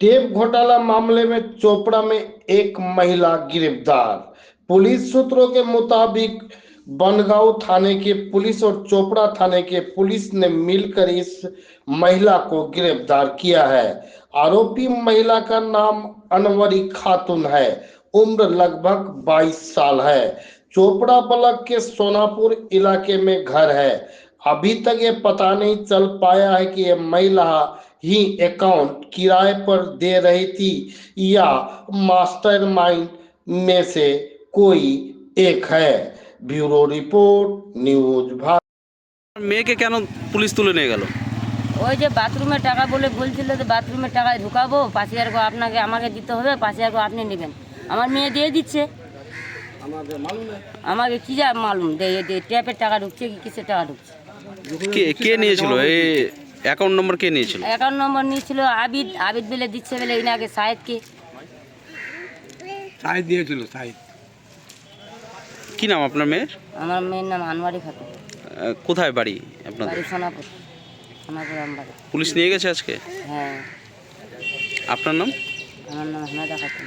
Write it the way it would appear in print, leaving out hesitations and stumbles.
Tape घोटाला मामले में चोपड़ा में एक महिला गिरफ्तार। पुलिस सूत्रों के मुताबिक बनगांव थाने के पुलिस और चोपड़ा थाने के पुलिस ने मिलकर इस महिला को गिरफ्तार किया है। आरोपी महिला का नाम अनवरी खातून है। उम्र लगभग 22 साल है। चोपड़ा ब्लॉक के सोनापुर इलाके में घर है। अभी तक ये पता नहीं चल पाया है कि ये महिला ही अकाउंट किराए पर दे रही थी या मास्टरमाइंड में से कोई एक है। Bureau report, news Bharat. মেয়েকে কেন পুলিশ তুলে নিয়ে গেল? ওই যে বাথরুমে টাকা বলে বলছিল যে বাথরুমে টাকায় ঢুকাবো, 5,000 করে আপনাকে আমাকে দিতে হবে, 5,000 করে আপনি নেবেন। আমার মেয়ে দিয়ে দিচ্ছে, আমাকে কি যা মালুম ট্যাপের টাকা ঢুকছে কি কিসের টাকা ঢুকছে। কে কে নিয়েছিল এই অ্যাকাউন্ট নম্বর? কে নিয়েছিল? অ্যাকাউন্ট নম্বর নিয়েছিল আবিদ। আবিদ বলে দিচ্ছে বলে ইনাকে সাহেদকে। সাইজ দিয়েছিল সাইজ। কি নাম আপনার মেয়ের? আমার মেয়ের নাম আনোয়ারি খাতুন। কোথায় বাড়ি আপনাদের? বাড়ি সোনাপুর, সোনাপুর আমবাড়ি। পুলিশ নিয়ে গেছে আজকে? হ্যাঁ। আপনার নাম? আমার নাম হামেদা খাতুন।